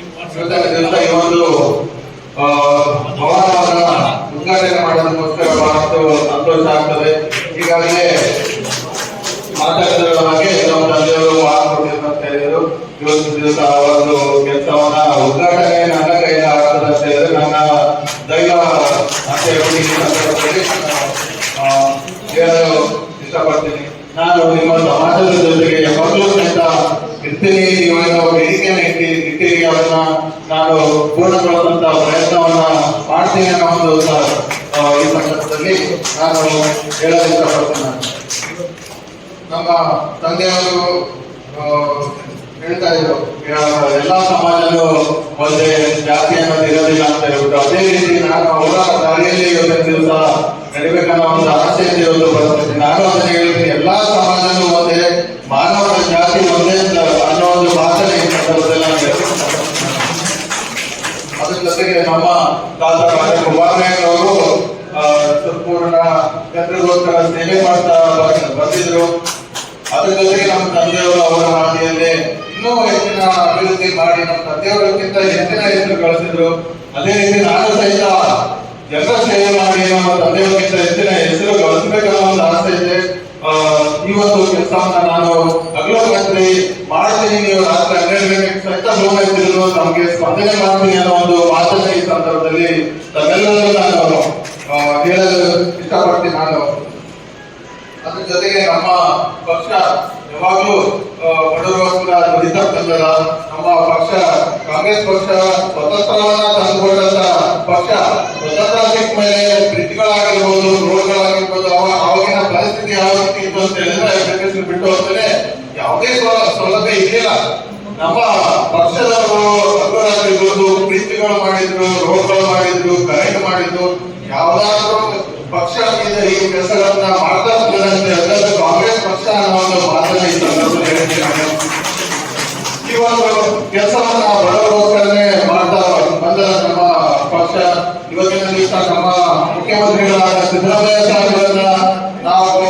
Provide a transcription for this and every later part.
ದಿವಸ ಈ ಒಂದು ಭವನವನ್ನ ಉದ್ಘಾಟನೆ ಮಾಡೋದಕ್ಕೋಸ್ಕರ ಬಹಳಷ್ಟು ಸಂತೋಷ ಆಗ್ತದೆ. ಈಗಾಗಲೇ ಮಾತಾಡಿದ್ರ ಹಾಗೆ ನಮ್ಮ ತಂದೆಯವರು ಮಾಡಿಕೊಟ್ಟಿದ್ರು ಅಂತ ಹೇಳಿದ್ರು. ಇವತ್ತು ದಿವಸ ಒಂದು ಕೆಲಸವನ್ನ ಉದ್ಘಾಟನೆ ನನ್ನ ಕೈಯಿಂದ ಆಗ್ತದೆ ಅಂತ ಹೇಳಿದ್ರೆ ನನ್ನ ದೈವ ಅಂತ ಹೇಳಿ ಹೇಳಲು ಇಷ್ಟಪಡ್ತೀನಿ. ನಾನು ನಿಮ್ಮ ಸಮಾಜದ ಜೊತೆಗೆ ಯಾವಾಗಲೂ ಸಹಿತ ಇರ್ತೀನಿ. ನೀವೇನೋ ಬೇಡಿಕೆಯನ್ನು ಇಟ್ಟಿರಿ, ಅದನ್ನ ನಾನು ಪೂರ್ಣಗೊಳಿಸುವಂತ ಪ್ರಯತ್ನವನ್ನ ಮಾಡ್ತೀನಿ ಅನ್ನೋ ಒಂದು ಈ ಸಂದರ್ಭದಲ್ಲಿ ನಾನು ಹೇಳಲು ಇಷ್ಟಪಡ್ತೇನೆ. ನಮ್ಮ ತಂದೆಯವರು ಹೇಳ್ತಾ ಇದ್ರು, ಎಲ್ಲಾ ಸಮಾಜನೂ ಒಂದೇ ಜಾತಿ ಅನ್ನೋದು ಇರೋದಿಲ್ಲ ಅಂತ ಹೇಳ್ಬಿಟ್ಟು. ಅದೇ ರೀತಿ ನಾನು ಅವರ ದಾರಿಯಲ್ಲಿ ಇವತ್ತಿನ ದಿವಸ ನಡಿಬೇಕನ್ನೋ ಒಂದು ಆಸೆಯಿಂದ ಇವತ್ತು ಬರ್ತೀನಿ. ನಾನು ಅದನ್ನ ಹೇಳ್ತೀನಿ, ಎಲ್ಲಾ ಸಮಾಜನೂ ಒಂದೇ, ಮಾನವನ ಜಾತಿ ಒಂದೇ ಅನ್ನೋ ಒಂದು ಮಾತನ್ನ ಈ ಸಂದರ್ಭದಲ್ಲಿ ನಾನು ಹೇಳ್ತೀನಿ. ಅದ್ರ ಜೊತೆಗೆ ನಮ್ಮ ತಾತ ಕುಮಾರಯ್ಯನವರು ಸಂಪೂರ್ಣ ಜನರಿಗೋಸ್ಕರ ಸೇವೆ ಮಾಡ್ತಾ ಬಂದಿದ್ರು. ಅದ್ರ ಜೊತೆಗೆ ನಮ್ಮ ತಂದೆಯವರು ಅವರ ಹಾದಿಯಲ್ಲಿ ಇನ್ನೂ ಹೆಚ್ಚಿನ ಅಭಿವೃದ್ಧಿ ಮಾಡಿ ನಮ್ಮ ತಂದೆಯವರಿಗಿಂತ ಹೆಚ್ಚಿನ ಹೆಸರು ಗಳಿಸಿದ್ರು. ಅದೇ ರೀತಿ ನಾನು ಸಹಿತ ಜನರ ಸೇವೆ ಮಾಡಿ ನಮ್ಮ ತಂದೆಯವರಿಗಿಂತ ಹೆಚ್ಚಿನ ಹೆಸರು ಗಳಿಸಬೇಕನ್ನೋ ಒಂದು ಆಸೆ ಇದೆ. ಈ ಒಂದು ಕೆಲಸವನ್ನ ನಾನು ಹಗಲು ರಾತ್ರಿ ಮಾಡ್ತೀನಿ, ನೀವು ರಾತ್ರಿ 12 ಗಂಟೆಗೆ ಸಹಿತ ಲೋನ್ ಇದ್ರು ನಮ್ಗೆ ಸ್ಪಂದನೆ ಮಾಡ್ತೀನಿ ಅನ್ನೋ ಒಂದು ಮಾತನ್ನ ಈ ಸಂದರ್ಭದಲ್ಲಿ ತಮ್ಮೆಲ್ಲರೂ ನಾನು ಹೇಳಲು ಇಷ್ಟಪಡ್ತೀನಿ. ನಾನು ಅದ್ರ ಜೊತೆಗೆ ನಮ್ಮ ಪಕ್ಷ ಯಾವಾಗಲೂ ಬಡವರಿಗೋಸ್ಕರ ದುಡಿತಕ್ಕಂಥದ ನಮ್ಮ ಪಕ್ಷ ಕಾಂಗ್ರೆಸ್ ಪಕ್ಷ ಸ್ವತಂತ್ರವನ್ನ ತಂದುಕೊಂಡಂತ ಪಕ್ಷ. ಸ್ವತಂತ್ರ ಸಿಕ್ಕ ಮೇಲೆ ಬ್ರಿಡ್ಜ್ಗಳಾಗಿರ್ಬೋದು, ರೋಡ್ಗಳಾಗಿರ್ಬೋದು, ಅವಾಗಿನ ಪರಿಸ್ಥಿತಿ ಯಾವ ರೀತಿ ಇತ್ತು ಅಂತ ಹೇಳಿದ್ರೆ ಬಿಟ್ಟು ಹೋಗ್ತಾನೆ ಯಾವುದೇ ಸೌಲಭ್ಯ ಇರಲಿಲ್ಲ. ನಮ್ಮ ಪಕ್ಷದವರು ಹಗರಾತ್ರಿಗಳು ಬ್ರಿಡ್ಜ್ಗಳು ಮಾಡಿದ್ರು, ರೋಡ್ಗಳು ಮಾಡಿದ್ರು, ಕರೆಂಟ್ ಮಾಡಿದ್ರು. ಯಾವ್ದಾದ್ರು ಪಕ್ಷ ಈ ಕೆಲಸಗಳನ್ನ ಮಾಡ್ತಾ ಹೋದಂತೆ ಕಾಂಗ್ರೆಸ್ ಪಕ್ಷ ಅನ್ನೋ ಒಂದು ಮಾತನ್ನ ಈ ಸಂದರ್ಭದಲ್ಲಿ ಹೇಳ್ತೀನಿ. ಈ ಒಂದು ಕೆಲಸವನ್ನ ಬಡವರಿಗೋಸ್ಕರನೇ ಮಾಡ್ತಾ ಬಂದ ನಮ್ಮ ಪಕ್ಷ ಇವತ್ತಿನ ದಿವಸ ನಮ್ಮ ಮುಖ್ಯಮಂತ್ರಿಗಳಾದ ಸಿದ್ದರಾಮಯ್ಯ ಸಾಹೇಬರನ್ನ ನಾವು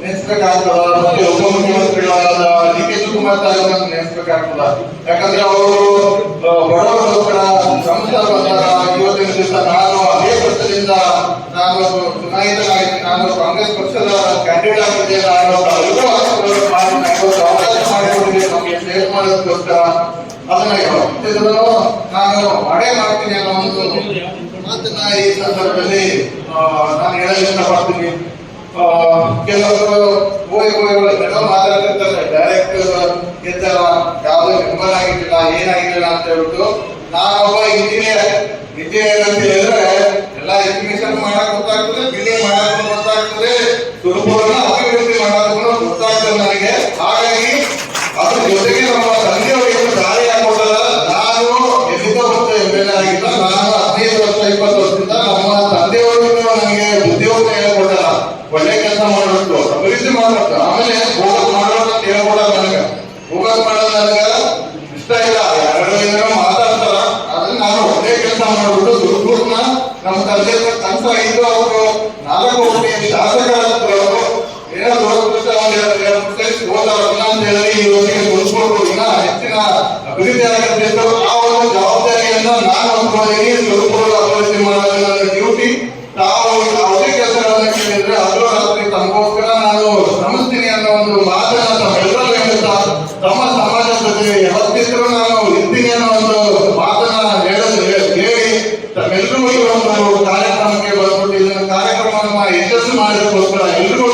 ನೆನೆಸ್ಬೇಕಾಗ್ತದ, ಮತ್ತೆ ಉಪಮುಖ್ಯಮಂತ್ರಿಗಳಾದ ಡಿ.ಕೆ. ಶಿವಕುಮಾರ್ ಸಾಹೇಬರನ್ನ ನೆನೆಸ್ಬೇಕಾಗ್ತದ. ಯಾಕಂದ್ರೆ ಅವರು ಬಡವರಿಗೋಸ್ಕರ ಶ್ರಮಿಸ್ತಾ ಬಂದಾಗ ಇವತ್ತಿನ ದಿವಸ ನಾನು ಅದೇ ಪಕ್ಷದಿಂದ ನಾನು ಚುನಾಯಿತನಾಗಿ ನಾನು ಕಾಂಗ್ರೆಸ್ ಪಕ್ಷದ ಕ್ಯಾಂಡಿಡೇಟ್ ಆಗಿದ್ದೇನೆ ಅನ್ನೋ ಅವಕಾಶ ಮಾಡಿಕೊಂಡಿದ್ದೆ ನಮಗೆ ಸೇವೆ ಮಾಡೋದಕ್ಕೋಸ್ಕರ. ಅದನ್ನ ನಾನು ಮಾಡೇ ಮಾಡ್ತೀನಿ ಅನ್ನೋ ಒಂದು ಮಾತನ್ನ ಈ ಸಂದರ್ಭದಲ್ಲಿ ನಾನು ಹೇಳಲು ಇಷ್ಟಪಡ್ತೀನಿ. ಕೆಲವರು ಮಾತಾಡ್ತಿರ್ತಾರೆ, ಡೈರೆಕ್ಟ್ ಗೆದ್ದಲ್ಲ, ಯಾವುದೇ ಮೆಂಬರ್ ಆಗಿರ್ಲಿಲ್ಲ, ಏನಾಗಿರ್ಲಿಲ್ಲ ಅಂತ ಹೇಳ್ಬಿಟ್ಟು. ನಾನೊಬ್ಬ ಇಂಜಿನಿಯರ್ ಅಂತ ಹೇಳಿದ್ರೆ ಎಲ್ಲ ಎಜುಕೇಶನ್ ಮಾಡಕ್ ಗೊತ್ತಾಗ್ತದೆ, ಬಿಲ್ಡಿಂಗ್ ಮಾಡಕ್ ಗೊತ್ತಾಗ್ತದೆ, ಸುರಪುರನ ಅಭಿವೃದ್ಧಿ ಮಾಡೋದನ್ನು ಗೊತ್ತಾಗ್ತದೆ ನನಗೆ. ಹಾಗಾಗಿ ಅದ್ರ ಜೊತೆಗೆ ನಮ್ಮ ತಂದೆಯವರಿಗೆ ದಾರಿ ಹಾಕೊಟ್ಟಲ್ಲ. ನಾನು ಎಲ್ಲಿಂದ ಬಂದ ಎಮ್.ಎಲ್.ಎ ಆಗಿಲ್ಲ, ನಾನು 15 ವರ್ಷ 20 ವರ್ಷದಿಂದ ನಮ್ಮ ತಂದೆಯವರು ನನಗೆ ಬುದ್ಧಿವಂತ ಹೇಳ್ಕೊಟ್ಟಲ್ಲ, ಒಳ್ಳೆ ಕೆಲಸ ಮಾಡಬೇಕು, ಅಭಿವೃದ್ಧಿ ಮಾಡಬೇಕು. ಆಮೇಲೆ ಬೋಗಸ್ ಮಾಡೋದು ಅಂತ ಹೇಳ್ಕೊಡಲ್ಲ ನನಗೆ. ಬೋಗಸ್ ಮಾಡೋದು ನನಗೆ ಇಷ್ಟ ಇಲ್ಲ. ಯಾರು ಮಾತಾಡ್ತಾರ, ಅದನ್ನ ನಾನು ಒಳ್ಳೆ ಕೆಲಸ ಮಾಡ್ಬಿಟ್ಟು ಸುರಪುರನ ನಮ್ಮ ತಂದೆ ಕನಸ ಇದ್ದು ಅವರು 4 ಕೋಟಿ ಶಾಸಕರು ಏನೋ ದುರದೃಷ್ಟ ಹೋದವರನ್ನ ಅಂತ ಹೇಳಿ ಇವತ್ತಿಗೆ ಸುರಪುರ ಇನ್ನ ಹೆಚ್ಚಿನ ಅಭಿವೃದ್ಧಿ ಆಗುತ್ತೆ. ಆ ಒಂದು ಜವಾಬ್ದಾರಿಯನ್ನ ನಾನು ಹೊಂದ್ಕೊಂಡಿದ್ದೀನಿ. ಸುರಪುರ ಅಭಿವೃದ್ಧಿ ಮಾಡೋದು ನನ್ನ ಡ್ಯೂಟಿ. ತಾವು ಯಾವುದೇ ಕೆಲಸಗಳನ್ನ ಕೇಳಿದ್ರೆ ಹಗಲು ರಾತ್ರಿ ತಮಗೋಸ್ಕರ ನಾನು ಶ್ರಮಿಸ್ತೀನಿ ಅನ್ನೋ ಒಂದು ಮಾತನ್ನ ತಾವೆಲ್ಲರೂ ಹೇಳ್ತಾ ತಮ್ಮ ಸಮಾಜದ ಜೊತೆ ಯಾವತ್ತಿದ್ರು ನಾನು ಇರ್ತೀನಿ ಅನ್ನೋ ಒಂದು ಮಾತನ್ನ ಹೇಳಿ ತಮ್ಮೆಲ್ಲರೂ ಈ ಒಂದು ಕಾರ್ಯಕ್ರಮಕ್ಕೆ ಬಂದ್ಬಿಟ್ಟು ಇದನ್ನ ಕಾರ್ಯಕ್ರಮವನ್ನ ಯಶಸ್ಸು ಮಾಡೋದಕ್ಕೋಸ್ಕರ ಎಲ್ರಿಗೂ